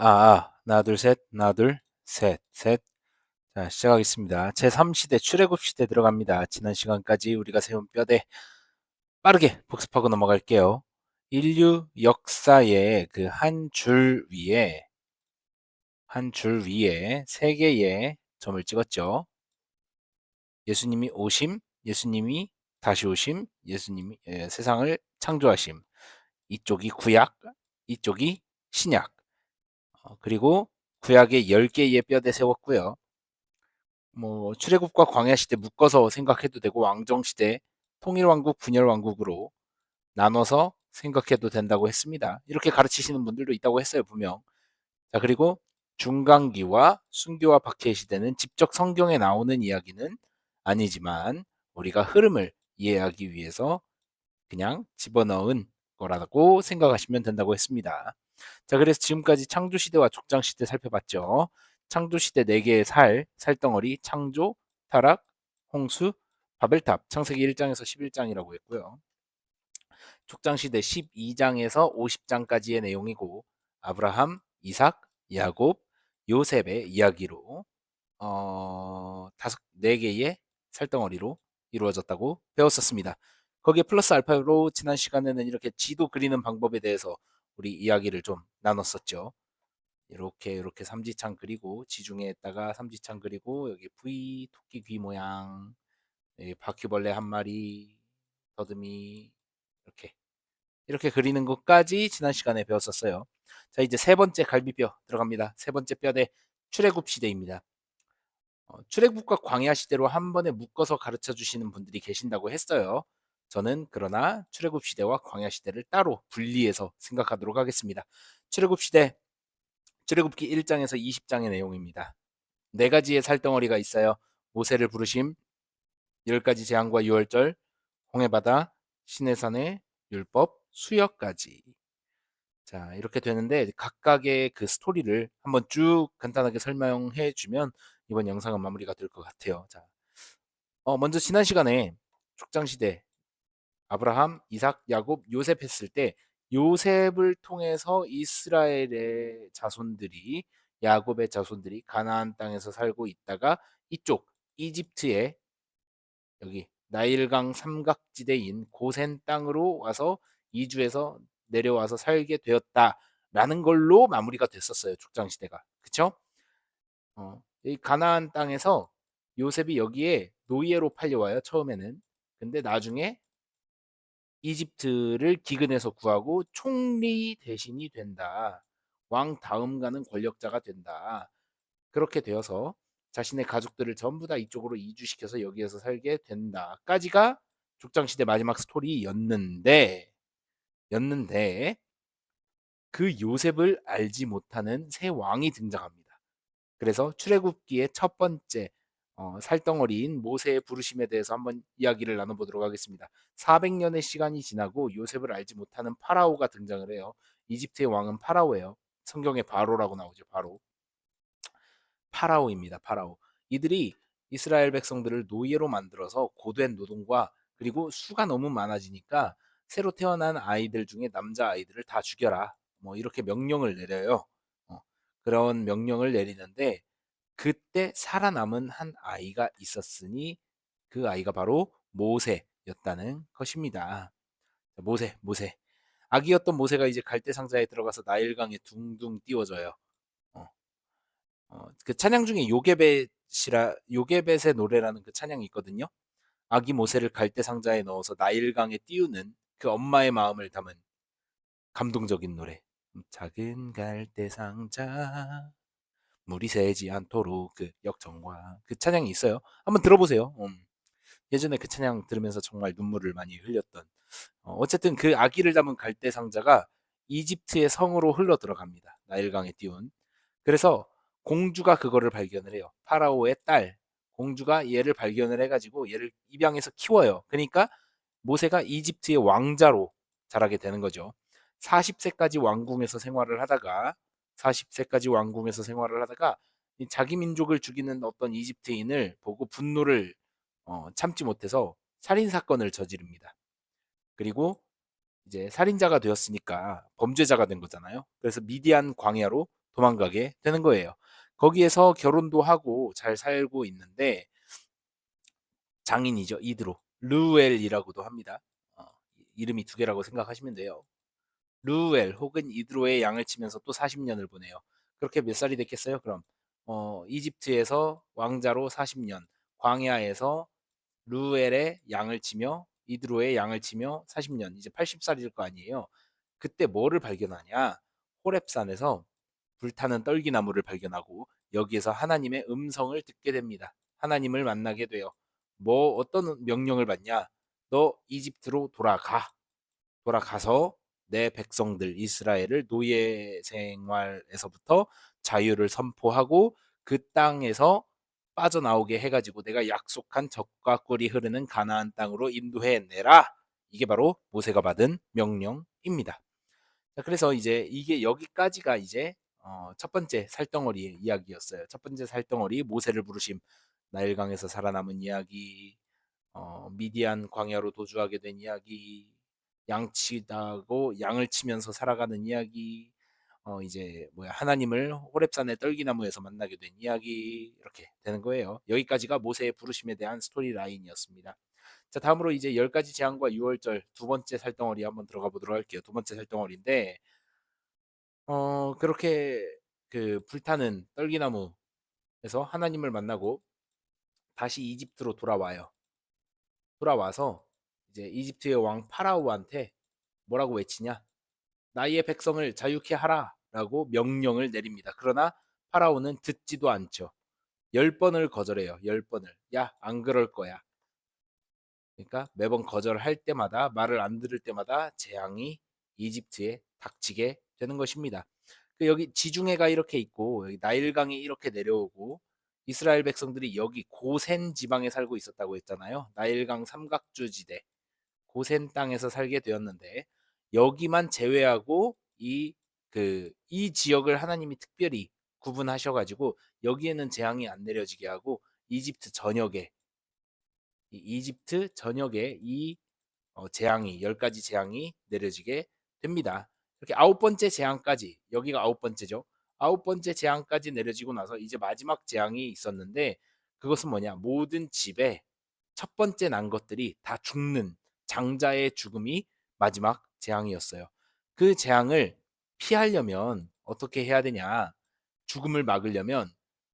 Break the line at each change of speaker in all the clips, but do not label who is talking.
하나, 둘, 셋, 하나, 둘, 셋, 셋. 자, 시작하겠습니다. 제3시대 출애굽 시대 들어갑니다. 지난 시간까지 우리가 세운 뼈대 빠르게 복습하고 넘어갈게요. 인류 역사의 그 한 줄 위에 세 개의 점을 찍었죠. 예수님이 오심, 예수님이 다시 오심, 예수님이 세상을 창조하심. 이쪽이 구약, 이쪽이 신약. 그리고 구약의 10개의 뼈대 세웠고요. 뭐 출애굽과 광야 시대 묶어서 생각해도 되고 왕정 시대 통일 왕국 분열 왕국으로 나눠서 생각해도 된다고 했습니다. 이렇게 가르치시는 분들도 있다고 했어요, 분명. 자, 그리고 중간기와 순교와 박해 시대는 직접 성경에 나오는 이야기는 아니지만 우리가 흐름을 이해하기 위해서 그냥 집어넣은 거라고 생각하시면 된다고 했습니다. 자, 그래서 지금까지 창조시대와 족장시대 살펴봤죠. 창조시대 4개의 살덩어리, 창조, 타락, 홍수, 바벨탑, 창세기 1장에서 11장이라고 했고요. 족장시대 12장에서 50장까지의 내용이고 아브라함, 이삭, 야곱, 요셉의 이야기로 4개의 살덩어리로 이루어졌다고 배웠었습니다. 거기에 플러스 알파로 지난 시간에는 이렇게 지도 그리는 방법에 대해서 우리 이야기를 좀 나눴었죠. 이렇게 삼지창 그리고 지중해에다가 삼지창 그리고 여기 V 토끼 귀 모양, 여기 바퀴벌레 한 마리, 더듬이 이렇게 그리는 것까지 지난 시간에 배웠었어요. 자, 이제 세 번째 갈비뼈 들어갑니다. 세 번째 뼈대 출애굽 시대입니다. 출애굽과 광야 시대로 한 번에 묶어서 가르쳐 주시는 분들이 계신다고 했어요. 저는 그러나 출애굽 시대와 광야 시대를 따로 분리해서 생각하도록 하겠습니다. 출애굽 시대 출애굽기 1장에서 20장의 내용입니다. 네 가지의 살덩어리가 있어요. 모세를 부르심, 10가지 재앙과 유월절, 홍해바다, 시내산의 율법, 수여까지. 자, 이렇게 되는데 각각의 그 스토리를 한번 쭉 간단하게 설명해 주면 이번 영상은 마무리가 될 것 같아요. 자, 먼저 지난 시간에 족장시대 아브라함, 이삭, 야곱, 요셉 했을 때 요셉을 통해서 이스라엘의 자손들이 야곱의 자손들이 가나안 땅에서 살고 있다가 이쪽 이집트의 여기 나일강 삼각지대인 고센 땅으로 와서 이주해서 내려와서 살게 되었다라는 걸로 마무리가 됐었어요. 족장시대가. 그쵸? 이 가나안 땅에서 요셉이 여기에 노예로 팔려와요. 처음에는. 근데 나중에 이집트를 기근에서 구하고 총리 대신이 된다. 왕 다음 가는 권력자가 된다. 그렇게 되어서 자신의 가족들을 전부 다 이쪽으로 이주시켜서 여기에서 살게 된다까지가 족장시대 마지막 스토리였는데 그 요셉을 알지 못하는 새 왕이 등장합니다. 그래서 출애굽기의 첫 번째 살덩어리인 모세의 부르심에 대해서 한번 이야기를 나눠보도록 하겠습니다. 400년의 시간이 지나고 요셉을 알지 못하는 파라오가 등장을 해요. 이집트의 왕은 파라오예요. 성경에 바로라고 나오죠. 파라오입니다. 파라오. 이들이 이스라엘 백성들을 노예로 만들어서 고된 노동과 그리고 수가 너무 많아지니까 새로 태어난 아이들 중에 남자 아이들을 다 죽여라. 뭐 이렇게 명령을 내려요. 그런 명령을 내리는데 그때 살아남은 한 아이가 있었으니 그 아이가 바로 모세였다는 것입니다. 모세. 아기였던 모세가 이제 갈대 상자에 들어가서 나일강에 둥둥 띄워져요. 어, 그 찬양 중에 요게벳의 노래라는 그 찬양이 있거든요. 아기 모세를 갈대 상자에 넣어서 나일강에 띄우는 그 엄마의 마음을 담은 감동적인 노래. 작은 갈대 상자 물이 새지 않도록 그 역정과 그 찬양이 있어요. 한번 들어보세요. 예전에 그 찬양 들으면서 정말 눈물을 많이 흘렸던. 어쨌든 그 아기를 담은 갈대 상자가 이집트의 성으로 흘러 들어갑니다. 나일강에 띄운. 그래서 공주가 그거를 발견을 해요. 파라오의 딸 공주가 얘를 발견을 해가지고 얘를 입양해서 키워요. 그러니까 모세가 이집트의 왕자로 자라게 되는 거죠. 40세까지 왕궁에서 생활을 하다가 40세까지 왕궁에서 생활을 하다가 자기 민족을 죽이는 어떤 이집트인을 보고 분노를 참지 못해서 살인 사건을 저지릅니다. 그리고 이제 살인자가 되었으니까 범죄자가 된 거잖아요. 그래서 미디안 광야로 도망가게 되는 거예요. 거기에서 결혼도 하고 잘 살고 있는데 장인이죠. 이드로. 르우엘이라고도 합니다. 어, 이름이 두 개라고 생각하시면 돼요. 르우엘 혹은 이드로의 양을 치면서 또 40년을 보내요. 그렇게 몇 살이 됐겠어요? 그럼 이집트에서 왕자로 40년, 광야에서 르우엘의 양을 치며 이드로의 양을 치며 40년, 이제 80살일 거 아니에요. 그때 뭐를 발견하냐? 호렙산에서 불타는 떨기나무를 발견하고 여기에서 하나님의 음성을 듣게 됩니다. 하나님을 만나게 돼요. 뭐 어떤 명령을 받냐? 너 이집트로 돌아가. 돌아가서 내 백성들 이스라엘을 노예 생활에서부터 자유를 선포하고 그 땅에서 빠져나오게 해가지고 내가 약속한 젖과 꿀이 흐르는 가나안 땅으로 인도해 내라. 이게 바로 모세가 받은 명령입니다. 자, 그래서 이제 이게 여기까지가 이제 첫 번째 살덩어리의 이야기였어요. 첫 번째 살덩어리 모세를 부르심, 나일강에서 살아남은 이야기, 미디안 광야로 도주하게 된 이야기, 양치다고 양을 치면서 살아가는 이야기, 이제 뭐야 하나님을 호렙산의 떨기나무에서 만나게 된 이야기 이렇게 되는 거예요. 여기까지가 모세의 부르심에 대한 스토리 라인이었습니다. 자, 다음으로 이제 10가지 재앙과 6월절 두 번째 살덩어리 한번 들어가 보도록 할게요. 두 번째 살덩어리인데 그렇게 그 불타는 떨기나무에서 하나님을 만나고 다시 이집트로 돌아와요. 돌아와서 이제 이집트의 왕 파라오한테 뭐라고 외치냐? 나의 백성을 자유케 하라라고 명령을 내립니다. 그러나 파라오는 듣지도 않죠. 10번을 거절해요. 10번을. 야, 안 그럴 거야. 그러니까 매번 거절할 때마다 말을 안 들을 때마다 재앙이 이집트에 닥치게 되는 것입니다. 여기 지중해가 이렇게 있고 여기 나일강이 이렇게 내려오고 이스라엘 백성들이 여기 고센 지방에 살고 있었다고 했잖아요. 나일강 삼각주 지대 고센 땅에서 살게 되었는데 여기만 제외하고 이 지역을 하나님이 특별히 구분하셔가지고 여기에는 재앙이 안 내려지게 하고 이집트 전역에 이 재앙이 10가지 재앙이 내려지게 됩니다. 이렇게 아홉 번째 재앙까지 여기가 아홉 번째죠. 아홉 번째 재앙까지 내려지고 나서 이제 마지막 재앙이 있었는데 그것은 뭐냐? 모든 집에 첫 번째 난 것들이 다 죽는 장자의 죽음이 마지막 재앙이었어요. 그 재앙을 피하려면 어떻게 해야 되냐? 죽음을 막으려면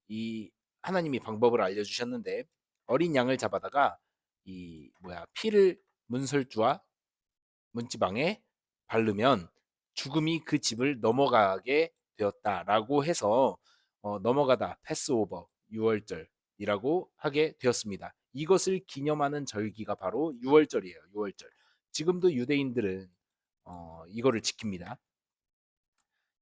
이 하나님이 방법을 알려주셨는데 어린 양을 잡아다가 이 뭐야 피를 문설주와 문지방에 바르면 죽음이 그 집을 넘어가게 되었다라고 해서 넘어가다 패스오버 6월절이라고 하게 되었습니다. 이것을 기념하는 절기가 바로 6월절이에요. 6월절. 지금도 유대인들은 이거를 지킵니다.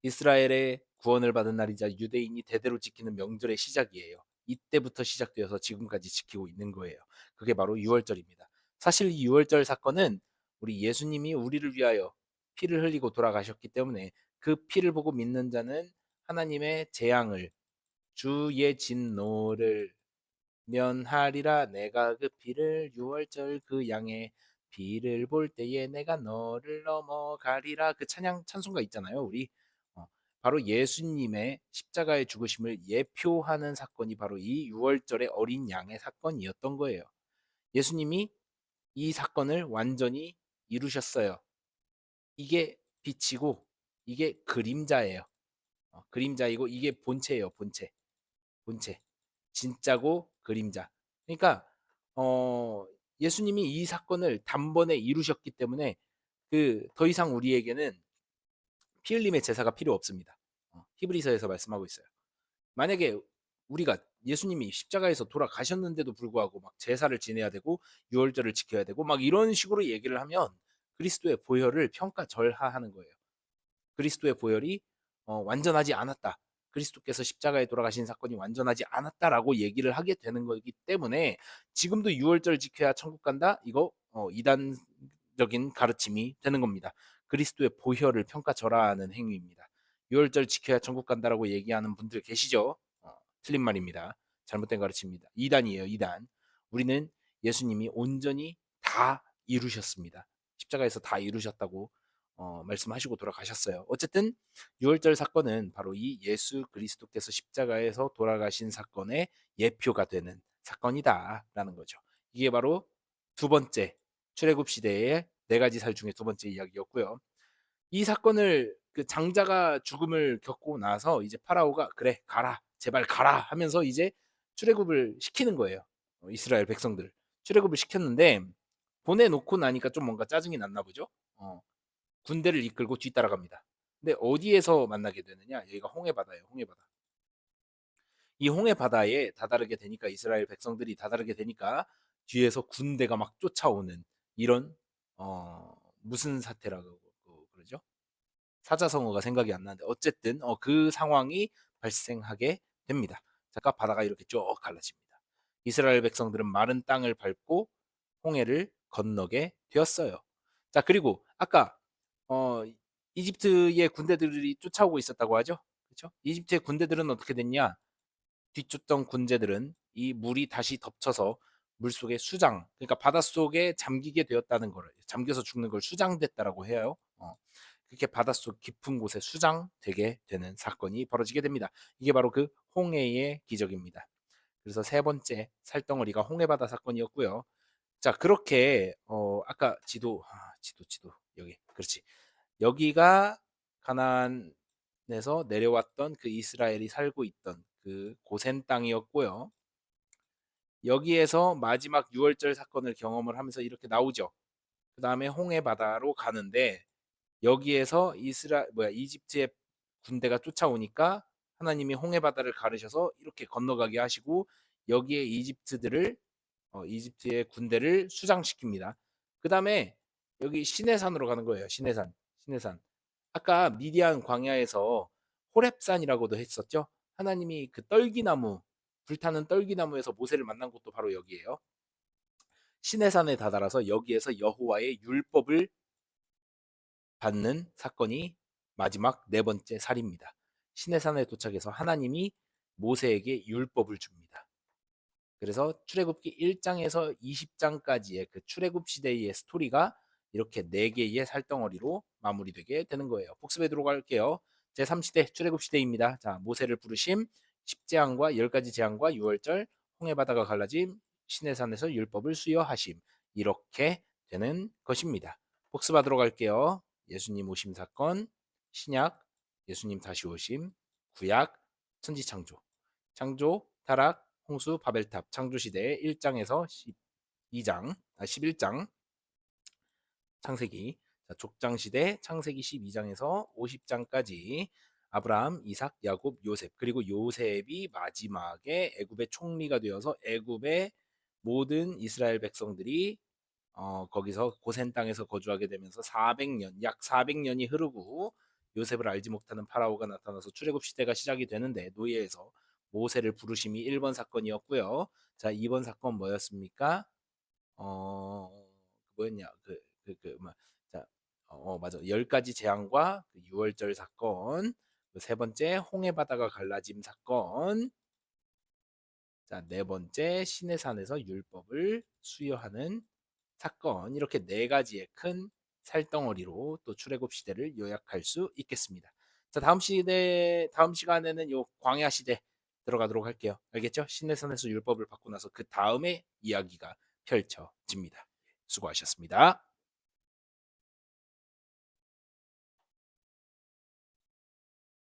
이스라엘의 구원을 받은 날이자 유대인이 대대로 지키는 명절의 시작이에요. 이때부터 시작되어서 지금까지 지키고 있는 거예요. 그게 바로 6월절입니다. 사실 이 6월절 사건은 우리 예수님이 우리를 위하여 피를 흘리고 돌아가셨기 때문에 그 피를 보고 믿는 자는 하나님의 재앙을 주의 진노를 면하리라. 내가 그 피를 6월절 그 양의 피를 볼 때에 내가 너를 넘어가리라. 그 찬송가 있잖아요. 우리 어, 바로 예수님의 십자가의 죽으심을 예표하는 사건이 바로 이 6월절의 어린 양의 사건이었던 거예요. 예수님이 이 사건을 완전히 이루셨어요. 이게 빛이고 이게 그림자예요. 그림자이고 이게 본체예요. 본체. 진짜고 그림자. 그러니까 예수님이 이 사건을 단번에 이루셨기 때문에 그 더 이상 우리에게는 피 흘림의 제사가 필요 없습니다. 히브리서에서 말씀하고 있어요. 만약에 우리가 예수님이 십자가에서 돌아가셨는데도 불구하고 막 제사를 지내야 되고 유월절을 지켜야 되고 막 이런 식으로 얘기를 하면 그리스도의 보혈을 평가절하하는 거예요. 그리스도의 보혈이 완전하지 않았다. 그리스도께서 십자가에 돌아가신 사건이 완전하지 않았다라고 얘기를 하게 되는 거기 때문에 지금도 6월절 지켜야 천국 간다? 이거 이단적인 가르침이 되는 겁니다. 그리스도의 보혈을 평가절하하는 행위입니다. 6월절 지켜야 천국 간다라고 얘기하는 분들 계시죠? 틀린 말입니다. 잘못된 가르침입니다. 이단이에요, 이단. 우리는 예수님이 온전히 다 이루셨습니다. 십자가에서 다 이루셨다고 말씀하시고 돌아가셨어요. 어쨌든 유월절 사건은 바로 이 예수 그리스도께서 십자가에서 돌아가신 사건의 예표가 되는 사건이다라는 거죠. 이게 바로 두 번째 출애굽 시대의 네 가지 살 중에 두 번째 이야기였고요. 이 사건을 그 장자가 죽음을 겪고 나서 이제 파라오가 그래 가라 제발 가라 하면서 이제 출애굽을 시키는 거예요. 이스라엘 백성들 출애굽을 시켰는데 보내놓고 나니까 좀 뭔가 짜증이 났나 보죠. 군대를 이끌고 뒤따라갑니다. 근데 어디에서 만나게 되느냐? 여기가 홍해바다예요. 홍해바다. 이 홍해바다에 다다르게 되니까 이스라엘 백성들이 다다르게 되니까 뒤에서 군대가 막 쫓아오는 이런 무슨 사태라고 그러죠? 사자성어가 생각이 안 나는데 어쨌든 그 상황이 발생하게 됩니다. 자, 바다가 이렇게 쭉 갈라집니다. 이스라엘 백성들은 마른 땅을 밟고 홍해를 건너게 되었어요. 자, 그리고 아까 어, 이집트의 군대들이 쫓아오고 있었다고 하죠. 그렇죠? 이집트의 군대들은 어떻게 됐냐? 뒤쫓던 군대들은 이 물이 다시 덮쳐서 물속에 수장, 그러니까 바닷속에 잠기게 되었다는 거를 잠겨서 죽는 걸 수장됐다라고 해요. 그렇게 바닷속 깊은 곳에 수장되게 되는 사건이 벌어지게 됩니다. 이게 바로 그 홍해의 기적입니다. 그래서 세 번째 살덩어리가 홍해바다 사건이었고요. 자, 그렇게 아까 지도 여기 그렇지. 여기가 가나안에서 내려왔던 그 이스라엘이 살고 있던 그 고센 땅이었고요. 여기에서 마지막 유월절 사건을 경험을 하면서 이렇게 나오죠. 그 다음에 홍해 바다로 가는데 여기에서 이집트의 군대가 쫓아오니까 하나님이 홍해 바다를 가르셔서 이렇게 건너가게 하시고 여기에 이집트의 군대를 수장시킵니다. 그 다음에 여기 시내산으로 가는 거예요. 시내산. 아까 미디안 광야에서 호렙산이라고도 했었죠. 하나님이 그 떨기나무, 불타는 떨기나무에서 모세를 만난 곳도 바로 여기예요. 시내산에 다다라서 여기에서 여호와의 율법을 받는 사건이 마지막 네 번째 살입니다. 시내산에 도착해서 하나님이 모세에게 율법을 줍니다. 그래서 출애굽기 1장에서 20장까지의 그 출애굽 시대의 스토리가 이렇게 네 개의 살덩어리로 마무리되게 되는 거예요. 복습에 들어갈게요. 제3시대 출애굽 시대입니다. 자, 모세를 부르심, 10재앙과 10가지 재앙과 6월절, 홍해바다가 갈라짐, 시내산에서 율법을 수여하심. 이렇게 되는 것입니다. 복습하도록 갈게요. 예수님 오심 사건, 신약, 예수님 다시 오심, 구약, 천지창조, 창조, 타락, 홍수, 바벨탑, 창조시대 1장에서 12장, 11장, 창세기, 족장시대 창세기 12장에서 50장까지 아브라함, 이삭, 야곱, 요셉, 그리고 요셉이 마지막에 애굽의 총리가 되어서 애굽의 모든 이스라엘 백성들이 거기서 고센 땅에서 거주하게 되면서 400년, 약 400년이 흐르고 요셉을 알지 못하는 파라오가 나타나서 출애굽 시대가 시작이 되는데 노예에서 모세를 부르심이 1번 사건이었고요. 자, 2번 사건 뭐였습니까? 뭐였냐? 자, 맞아. 10가지 재앙과 그 6월절 사건. 세 번째 홍해 바다가 갈라짐 사건. 자, 네 번째 시내산에서 율법을 수여하는 사건. 이렇게 네 가지의 큰 살덩어리로 또 출애굽 시대를 요약할 수 있겠습니다. 자, 다음 시간에는 요 광야 시대 들어가도록 할게요. 알겠죠? 시내산에서 율법을 받고 나서 그 다음에 이야기가 펼쳐집니다. 수고하셨습니다.